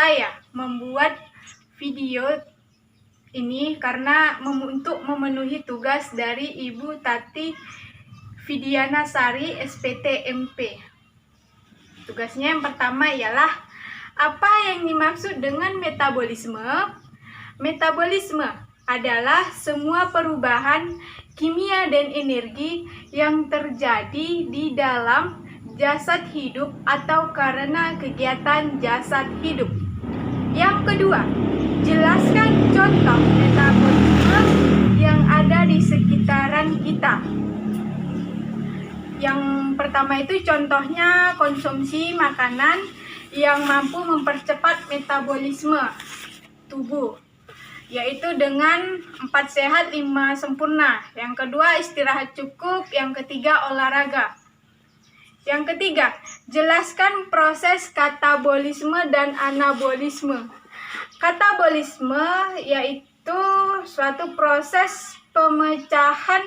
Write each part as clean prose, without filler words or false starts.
saya membuat video ini karena untuk memenuhi tugas dari Ibu Tati Vidiana Sari, SPT MP. Tugasnya yang pertama ialah apa yang dimaksud dengan metabolisme? Metabolisme adalah semua perubahan kimia dan energi yang terjadi di dalam jasad hidup atau karena kegiatan jasad hidup. Yang kedua, jelaskan contoh metabolisme yang ada di sekitaran kita. Yang pertama itu contohnya konsumsi makanan yang mampu mempercepat metabolisme tubuh, yaitu dengan 4 sehat 5 sempurna. Yang kedua, istirahat cukup. Yang ketiga, olahraga. Yang ketiga, jelaskan proses katabolisme dan anabolisme. Katabolisme yaitu suatu proses pemecahan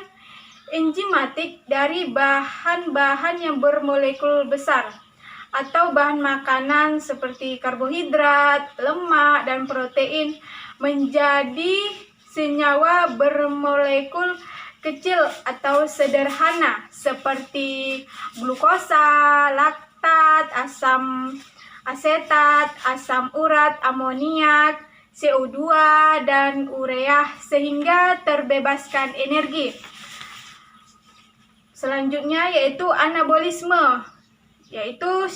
enzimatik dari bahan-bahan yang bermolekul besar atau bahan makanan seperti karbohidrat, lemak, dan protein menjadi senyawa bermolekul kecil atau sederhana seperti glukosa, laktat, asam asetat, asam urat, amoniak, CO2, dan urea sehingga terbebaskan energi. Selanjutnya yaitu anabolisme, yaitu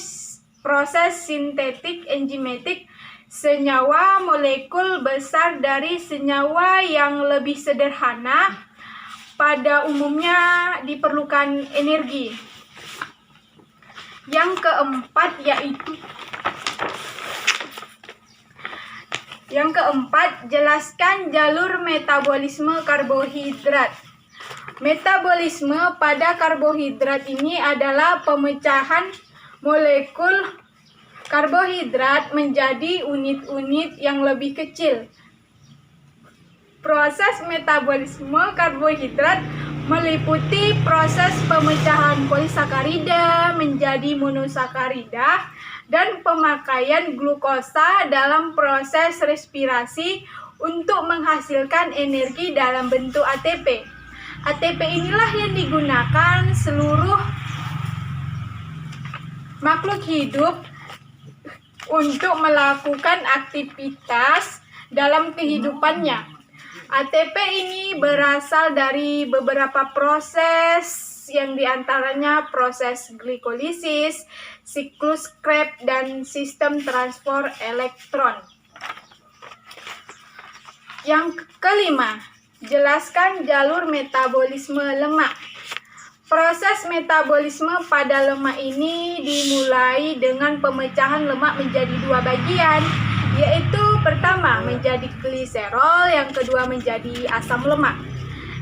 proses sintetik enzimatik senyawa molekul besar dari senyawa yang lebih sederhana. Pada umumnya diperlukan energi. Yang keempat, jelaskan jalur metabolisme karbohidrat. Metabolisme pada karbohidrat ini adalah pemecahan molekul karbohidrat menjadi unit-unit yang lebih kecil. Proses metabolisme karbohidrat meliputi proses pemecahan polisakarida menjadi monosakarida dan pemakaian glukosa dalam proses respirasi untuk menghasilkan energi dalam bentuk ATP. ATP inilah yang digunakan seluruh makhluk hidup untuk melakukan aktivitas dalam kehidupannya. ATP ini berasal dari beberapa proses, yang diantaranya proses glikolisis, siklus Krebs, dan sistem transport elektron. Yang kelima, jelaskan jalur metabolisme lemak. Proses metabolisme pada lemak ini dimulai dengan pemecahan lemak menjadi 2 bagian, yaitu pertama menjadi gliserol, yang kedua menjadi asam lemak.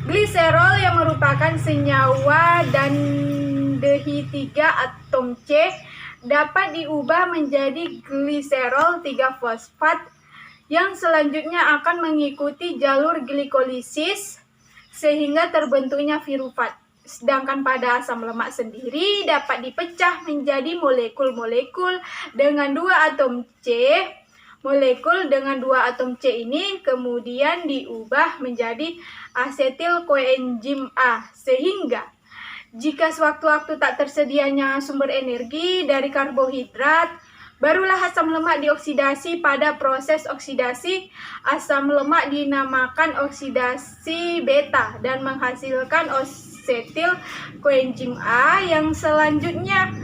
Gliserol yang merupakan senyawa dan dehi 3 atom C dapat diubah menjadi gliserol 3-fosfat yang selanjutnya akan mengikuti jalur glikolisis sehingga terbentuknya pirufat. Sedangkan pada asam lemak sendiri dapat dipecah menjadi molekul-molekul dengan 2 atom C. Molekul dengan 2 atom C ini kemudian diubah menjadi asetil koenzim A, sehingga jika sewaktu-waktu tak tersedianya sumber energi dari karbohidrat, barulah asam lemak dioksidasi. Pada proses oksidasi, asam lemak dinamakan oksidasi beta dan menghasilkan asetil koenzim A yang selanjutnya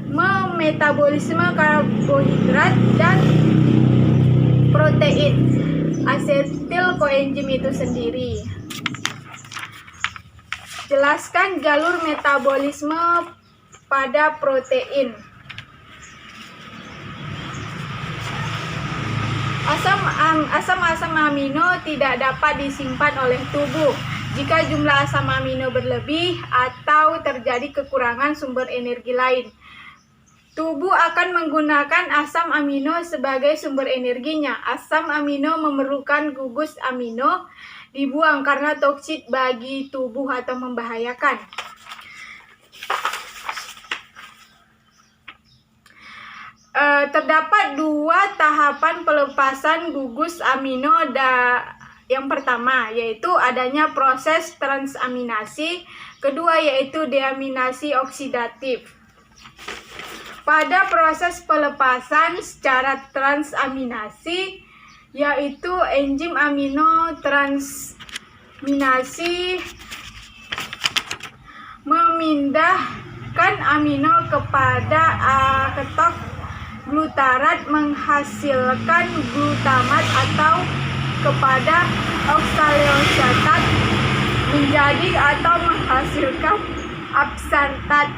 memetabolisme karbohidrat dan protein asetil koenzim itu sendiri. Jelaskan jalur metabolisme pada protein. Asam-asam amino tidak dapat disimpan oleh tubuh jika jumlah asam amino berlebih atau terjadi kekurangan sumber energi lain. Tubuh akan menggunakan asam amino sebagai sumber energinya. Asam amino memerlukan gugus amino dibuang karena toksik bagi tubuh atau membahayakan. Terdapat dua tahapan pelepasan gugus amino. Yang pertama yaitu adanya proses transaminasi, kedua yaitu deaminasi oksidatif. Pada proses pelepasan secara transaminasi, yaitu enzim amino transaminasi memindahkan amino kepada ketok glutarat menghasilkan glutamat atau kepada oksaloasetat menjadi atau menghasilkan aspartat.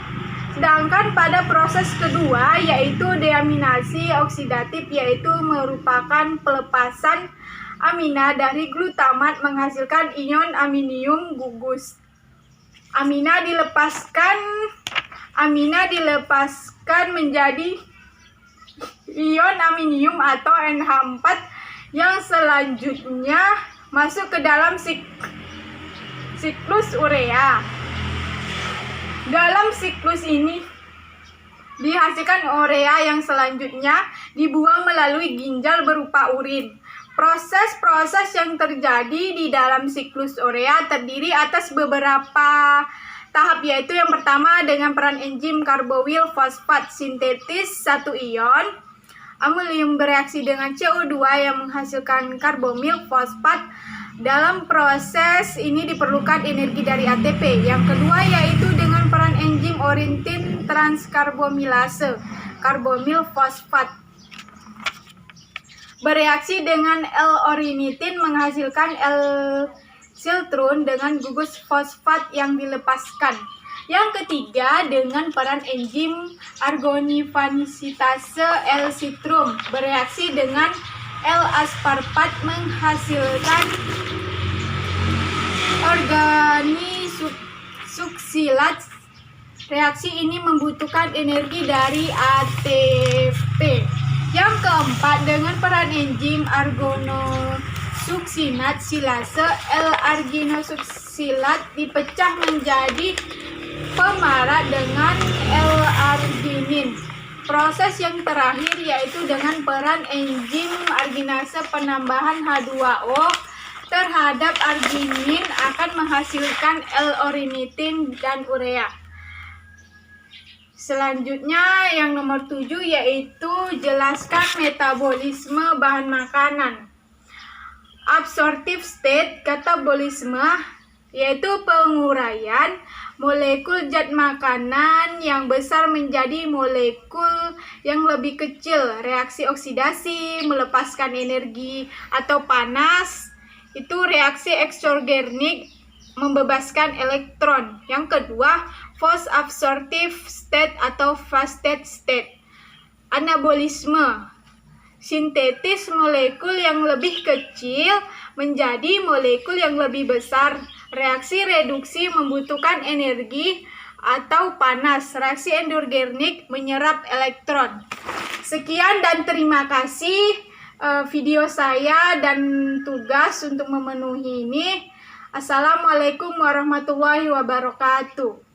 Sedangkan pada proses kedua yaitu deaminasi oksidatif, yaitu merupakan pelepasan amina dari glutamat menghasilkan ion aminium gugus. Amina dilepaskan menjadi ion aminium atau NH4 yang selanjutnya masuk ke dalam siklus urea. Dalam siklus ini dihasilkan urea yang selanjutnya dibuang melalui ginjal berupa urin. Proses-proses yang terjadi di dalam siklus urea terdiri atas beberapa tahap, yaitu yang pertama dengan peran enzim karbowil fosfat sintetis satu ion. Amonium bereaksi dengan CO2 yang menghasilkan karbomil fosfat. Dalam proses ini diperlukan energi dari ATP. Yang kedua yaitu dengan peran enzim oritin transkarbomilase, karbomil fosfat bereaksi dengan L-orinitin menghasilkan L-siltrun dengan gugus fosfat yang dilepaskan. Yang ketiga dengan peran enzim argonifanisitase L-sitrum bereaksi dengan L-asparpat menghasilkan organisuksilat. Reaksi ini membutuhkan energi dari ATP. Yang keempat dengan peran enzim arginosuksinat silase L-arginosuksilat dipecah menjadi pemarat dengan L-arginin. Proses yang terakhir yaitu dengan peran enzim arginase penambahan H2O terhadap arginin akan menghasilkan L-orinitin dan urea. Selanjutnya yang nomor 7 yaitu jelaskan metabolisme bahan makanan. Absorptive state katabolisme yaitu penguraian molekul zat makanan yang besar menjadi molekul yang lebih kecil. Reaksi oksidasi melepaskan energi atau panas, itu reaksi eksogenik membebaskan elektron. Yang kedua, post absorptive state atau fasted state. Anabolisme, sintetis molekul yang lebih kecil menjadi molekul yang lebih besar. Reaksi reduksi membutuhkan energi atau panas. Reaksi endogenik menyerap elektron. Sekian dan terima kasih video saya dan tugas untuk memenuhi ini. Assalamualaikum warahmatullahi wabarakatuh.